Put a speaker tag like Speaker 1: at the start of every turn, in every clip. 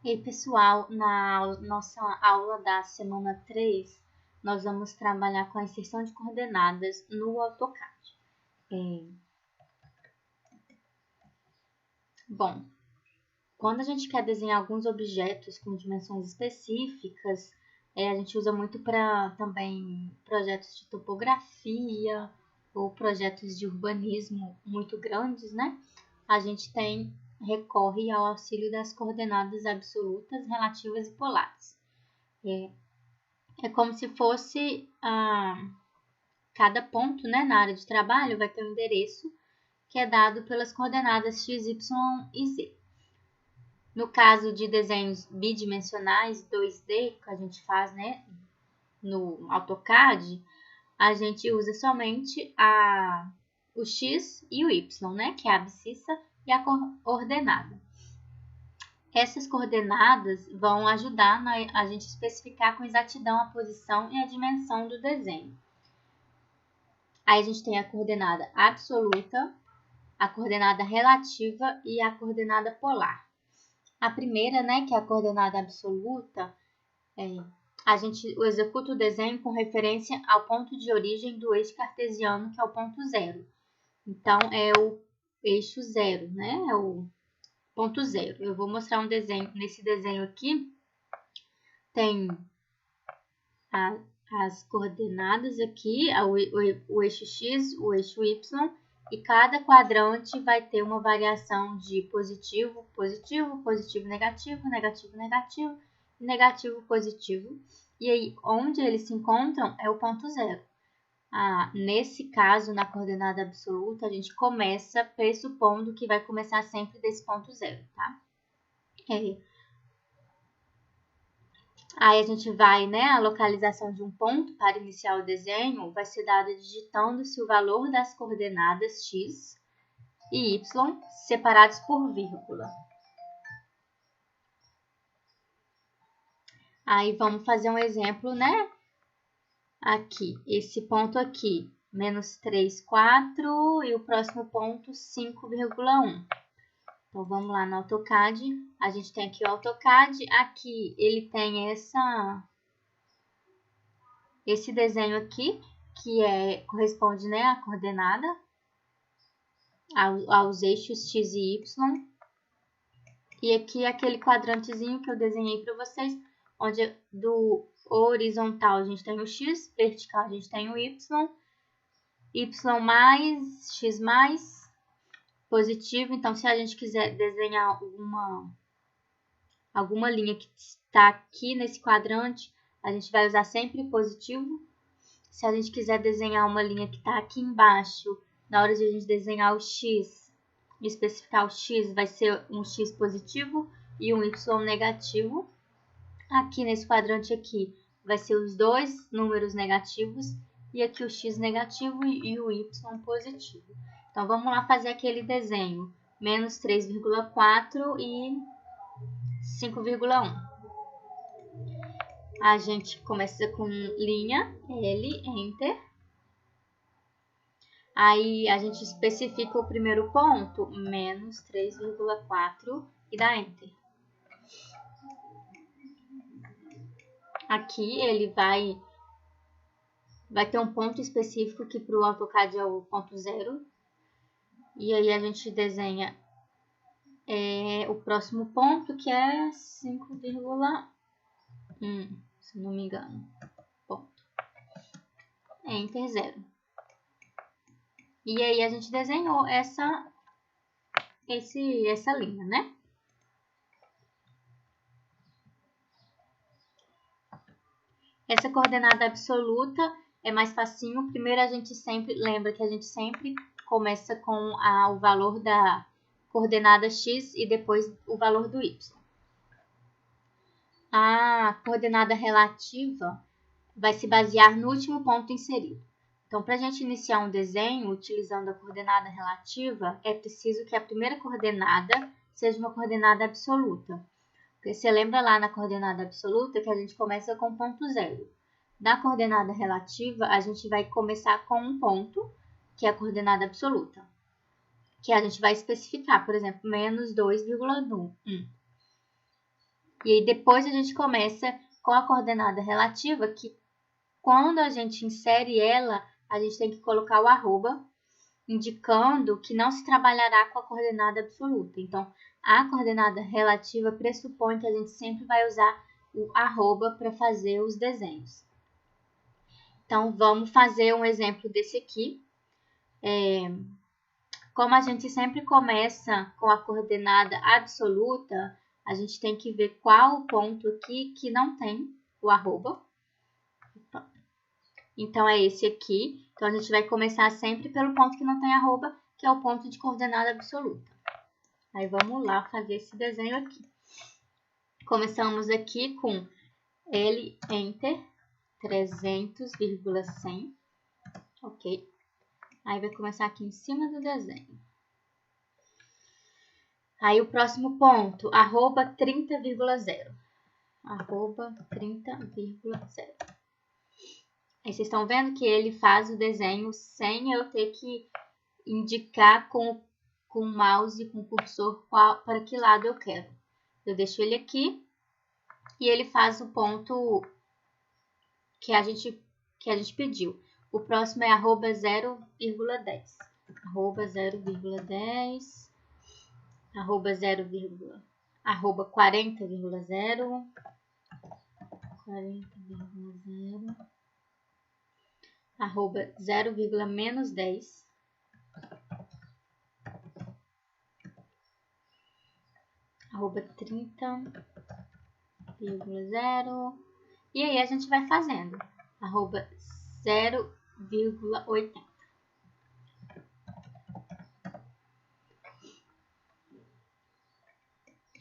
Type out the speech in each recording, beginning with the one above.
Speaker 1: E aí, pessoal, na nossa aula da semana 3, nós vamos trabalhar com a inserção de coordenadas no AutoCAD. Bom, quando a gente quer desenhar alguns objetos com dimensões específicas, a gente usa muito para também projetos de topografia ou projetos de urbanismo muito grandes, né? A gente recorre ao auxílio das coordenadas absolutas, relativas e polares. É como se fosse cada ponto, né, na área de trabalho vai ter um endereço que é dado pelas coordenadas x, y e z. No caso de desenhos bidimensionais 2D, que a gente faz, né, no AutoCAD, a gente usa somente o x e o y, né, que é a abscissa e a coordenada. Essas coordenadas vão ajudar a gente especificar com exatidão a posição e a dimensão do desenho. Aí a gente tem a coordenada absoluta, a coordenada relativa e a coordenada polar. A primeira, né, que é a coordenada absoluta, a gente executa o desenho com referência ao ponto de origem do eixo cartesiano, que é o ponto zero. Então, é o eixo zero, né? É o ponto zero. Eu vou mostrar um desenho. Nesse desenho aqui, tem as coordenadas aqui, o eixo X, o eixo Y, e cada quadrante vai ter uma variação de positivo, positivo, positivo, negativo, negativo, negativo, negativo, positivo. E aí, onde eles se encontram é o ponto zero. Nesse caso, na coordenada absoluta, a gente começa pressupondo que vai começar sempre desse ponto zero, tá? Aí a gente vai, né, a localização de um ponto para iniciar o desenho vai ser dada digitando-se o valor das coordenadas x e y separados por vírgula. Aí vamos fazer um exemplo, né? Aqui, esse ponto aqui, menos 3, 4 e o próximo ponto 5,1. Então, vamos lá no AutoCAD. A gente tem aqui o AutoCAD. Aqui, ele tem esse desenho aqui, que corresponde, né, à coordenada, aos eixos x e y. E aqui aquele quadrantezinho que eu desenhei para vocês, onde do horizontal a gente tem o x, vertical a gente tem o y, y mais, x mais, positivo. Então, se a gente quiser desenhar alguma linha que está aqui nesse quadrante, a gente vai usar sempre positivo. Se a gente quiser desenhar uma linha que está aqui embaixo, na hora de a gente desenhar o x, especificar o x, vai ser um x positivo e um y negativo. Aqui nesse quadrante aqui, vai ser os dois números negativos e aqui o x negativo e o y positivo. Então, vamos lá fazer aquele desenho. Menos 3,4 e 5,1. A gente começa com linha, L, Enter. Aí, a gente especifica o primeiro ponto, menos 3,4 e dá Enter. Aqui, ele vai ter um ponto específico que para o AutoCAD é o ponto zero. E aí, a gente desenha o próximo ponto, que é 5,1, se não me engano. Ponto. Enter 0. E aí, a gente desenhou essa linha, né? Essa coordenada absoluta é mais facinho. Primeiro, a gente sempre lembra que a gente sempre começa com o valor da coordenada x e depois o valor do y. A coordenada relativa vai se basear no último ponto inserido. Então, para a gente iniciar um desenho utilizando a coordenada relativa, é preciso que a primeira coordenada seja uma coordenada absoluta. Porque você lembra lá na coordenada absoluta que a gente começa com ponto zero. Na coordenada relativa, a gente vai começar com um ponto, que é a coordenada absoluta, que a gente vai especificar, por exemplo, menos 2,1. E aí depois a gente começa com a coordenada relativa, que quando a gente insere ela, a gente tem que colocar o arroba, indicando que não se trabalhará com a coordenada absoluta. Então, a coordenada relativa pressupõe que a gente sempre vai usar o arroba para fazer os desenhos. Então, vamos fazer um exemplo desse aqui. Como a gente sempre começa com a coordenada absoluta, a gente tem que ver qual o ponto aqui que não tem o arroba. Então, é esse aqui. Então, a gente vai começar sempre pelo ponto que não tem arroba, que é o ponto de coordenada absoluta. Aí, vamos lá fazer esse desenho aqui. Começamos aqui com L, Enter, 300,100. Ok. Aí, vai começar aqui em cima do desenho. Aí, o próximo ponto, arroba 30,0. Arroba 30,0. Aí, vocês estão vendo que ele faz o desenho sem eu ter que indicar com o mouse, com o cursor, para que lado eu quero. Eu deixo ele aqui e ele faz o ponto que a gente pediu. O próximo é arroba 0,10. Arroba 0,10. Arroba 0, arroba 40,0. 40,0. Arroba 0,-10. Arroba 30,0. E aí a gente vai fazendo. Arroba 0,80.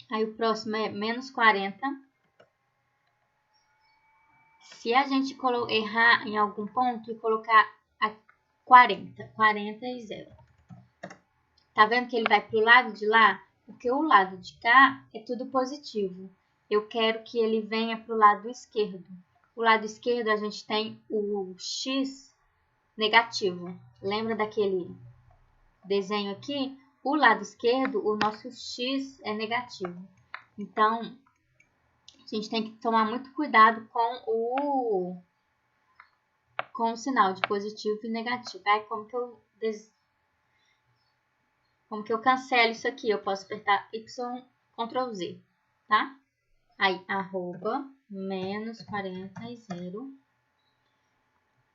Speaker 1: Aí o próximo é -40. Se a gente errar em algum ponto e colocar a 40 e 0. Tá vendo que ele vai pro lado de lá? Porque o lado de cá é tudo positivo. Eu quero que ele venha pro lado esquerdo. O lado esquerdo a gente tem o x negativo. Lembra daquele desenho aqui? O lado esquerdo, o nosso x é negativo. Então, a gente tem que tomar muito cuidado com o sinal de positivo e negativo. Aí, como que eu cancelo isso aqui? Eu posso apertar Y, Ctrl Z, tá? Aí, arroba -40 e 0.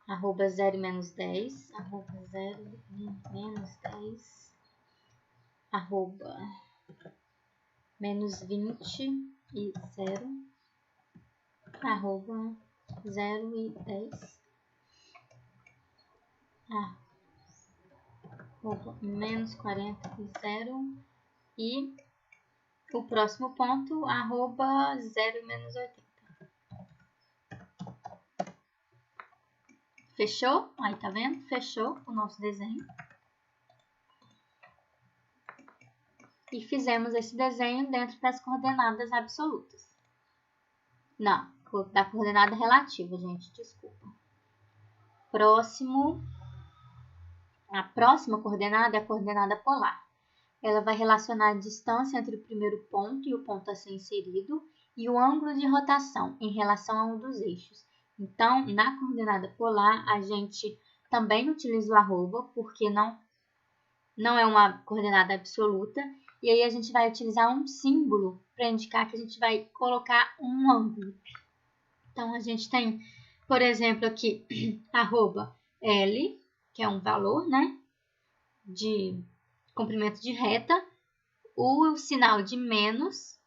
Speaker 1: Arroba 0 e -10. Arroba 0 e -10. Arroba -20 e 0. Arroba 0 e 10. Arroba -40 e 0. E o próximo ponto, arroba 0 e -80. Fechou? Aí, tá vendo? Fechou o nosso desenho. E fizemos esse desenho dentro das coordenadas absolutas. Não, da coordenada relativa, gente, desculpa. A próxima coordenada é a coordenada polar. Ela vai relacionar a distância entre o primeiro ponto e o ponto a ser inserido e o ângulo de rotação em relação a um dos eixos. Então, na coordenada polar, a gente também utiliza o arroba, porque não é uma coordenada absoluta. E aí, a gente vai utilizar um símbolo para indicar que a gente vai colocar um ângulo. Então, a gente tem, por exemplo, aqui, arroba L, que é um valor, né, de comprimento de reta, o sinal de menos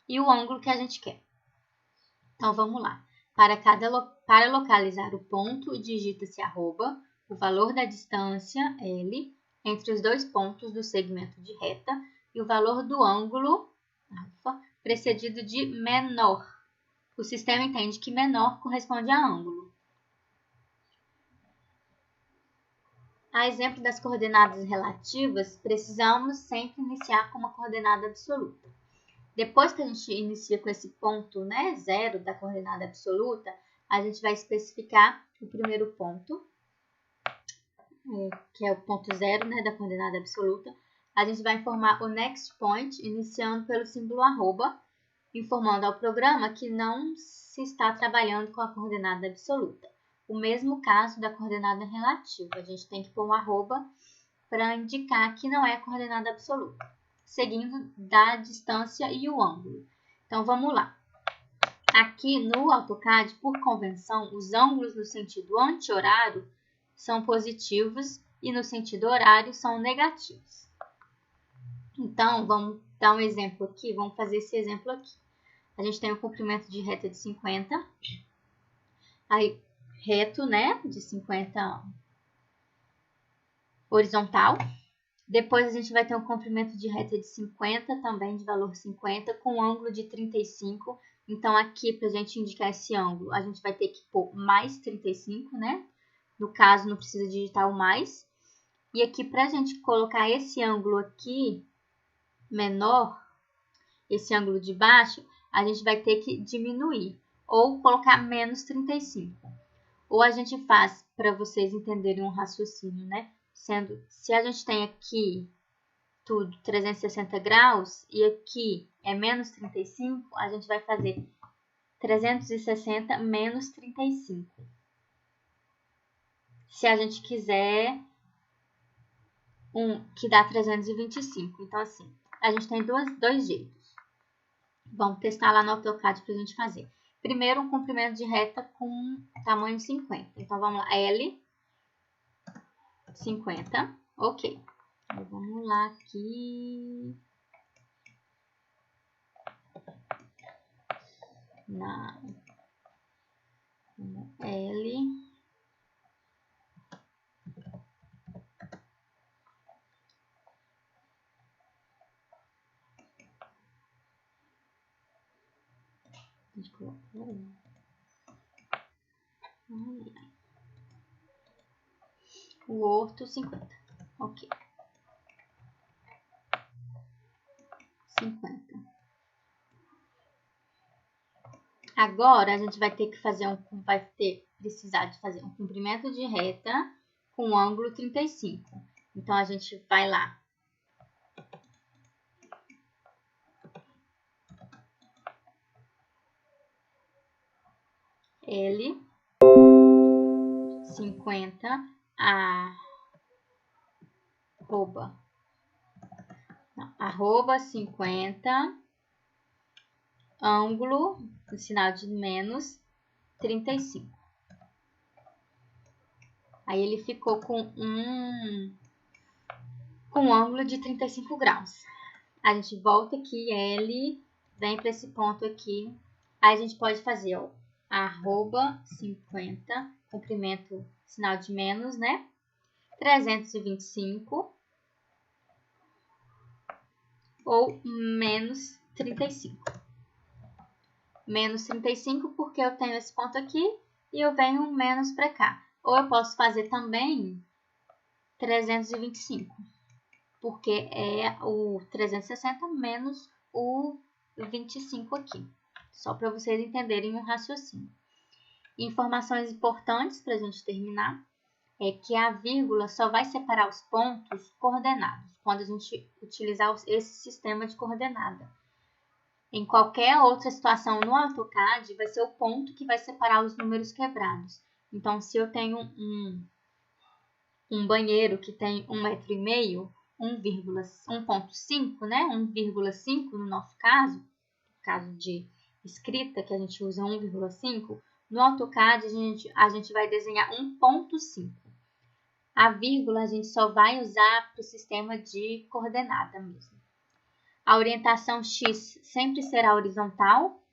Speaker 1: e o ângulo que a gente quer. Então, vamos lá. Para localizar o ponto, digita-se arroba, o valor da distância, L, entre os dois pontos do segmento de reta e o valor do ângulo, alfa, precedido de menor. O sistema entende que menor corresponde a ângulo. A exemplo das coordenadas relativas, precisamos sempre iniciar com uma coordenada absoluta. Depois que a gente inicia com esse ponto, né, 0 da coordenada absoluta, a gente vai especificar o primeiro ponto, que é o ponto 0, né, da coordenada absoluta. A gente vai informar o next point, iniciando pelo símbolo arroba, informando ao programa que não se está trabalhando com a coordenada absoluta. O mesmo caso da coordenada relativa, a gente tem que pôr um arroba para indicar que não é a coordenada absoluta, seguindo da distância e o ângulo. Então, vamos lá. Aqui no AutoCAD, por convenção, os ângulos no sentido anti-horário são positivos e no sentido horário são negativos. Então, vamos dar um exemplo aqui, vamos fazer esse exemplo aqui. A gente tem um comprimento de reta de 50, aí reto, né, de 50 horizontal. Depois a gente vai ter um comprimento de reta de 50, também de valor 50, com ângulo de 35. Então, aqui, para a gente indicar esse ângulo, a gente vai ter que pôr mais 35, né? No caso, não precisa digitar o mais. E aqui, para a gente colocar esse ângulo aqui, menor, esse ângulo de baixo, a gente vai ter que diminuir, ou colocar menos 35. Ou a gente faz, para vocês entenderem um raciocínio, né? Sendo, se a gente tem aqui tudo 360 graus e aqui é menos 35, a gente vai fazer 360 menos 35. Se a gente quiser que dá 325. Então, assim, a gente tem dois jeitos. Vamos testar lá no AutoCAD para a gente fazer. Primeiro, um comprimento de reta com tamanho 50. Então, vamos lá, L, 50, ok. Então, vamos lá aqui. Na L. O outro 50. Ok. 50. Agora a gente vai ter que fazer precisar de fazer um comprimento de reta com ângulo 35. Então a gente vai lá. L 50 arroba 50 ângulo, o sinal de menos 35. Aí ele ficou com um ângulo de 35 graus. A gente volta aqui, L, vem para esse ponto aqui. Aí a gente pode fazer, ó, arroba 50, comprimento, sinal de menos, né? 325 ou menos 35. Menos 35 porque eu tenho esse ponto aqui e eu venho menos para cá. Ou eu posso fazer também 325, porque é o 360 menos o 25 aqui. Só para vocês entenderem o raciocínio. Informações importantes para a gente terminar é que a vírgula só vai separar os pontos coordenados quando a gente utilizar esse sistema de coordenada. Em qualquer outra situação no AutoCAD, vai ser o ponto que vai separar os números quebrados. Então, se eu tenho um banheiro que tem 1,5 m, 1,5, né? 1,5 no nosso caso de escrita, que a gente usa 1,5, no AutoCAD a gente vai desenhar 1,5. A vírgula a gente só vai usar para o sistema de coordenada mesmo. A orientação X sempre será horizontal.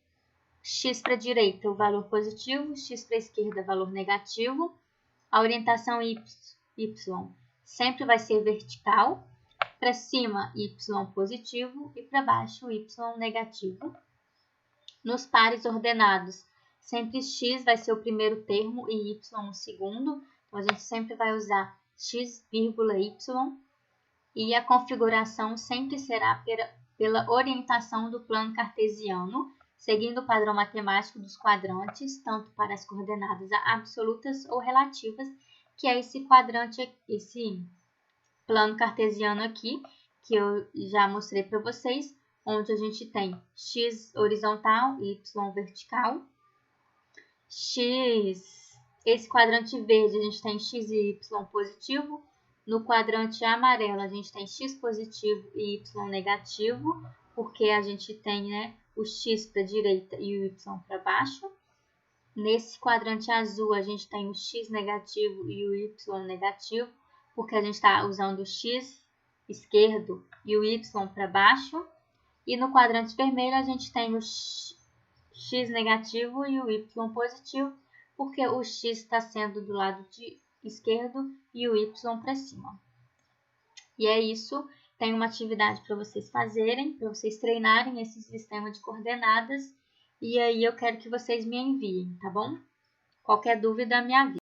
Speaker 1: X para a direita, o valor positivo. X para a esquerda, valor negativo. A orientação Y sempre vai ser vertical. Para cima, Y positivo. E para baixo, Y negativo. Nos pares ordenados, sempre X vai ser o primeiro termo e Y o segundo. Então, a gente sempre vai usar X, Y. E a configuração sempre será pela orientação do plano cartesiano, seguindo o padrão matemático dos quadrantes, tanto para as coordenadas absolutas ou relativas, que é esse quadrante, esse plano cartesiano aqui, que eu já mostrei para vocês, onde a gente tem x horizontal e y vertical. Esse quadrante verde, a gente tem x e y positivo. No quadrante amarelo, a gente tem x positivo e y negativo, porque a gente tem, né, o x para a direita e o y para baixo. Nesse quadrante azul, a gente tem o x negativo e o y negativo, porque a gente está usando o x esquerdo e o y para baixo. E no quadrante vermelho, a gente tem o x negativo e o y positivo, porque o x está sendo do lado esquerdo e o y para cima. E é isso. Tem uma atividade para vocês fazerem, para vocês treinarem esse sistema de coordenadas. E aí eu quero que vocês me enviem, tá bom? Qualquer dúvida, me avise.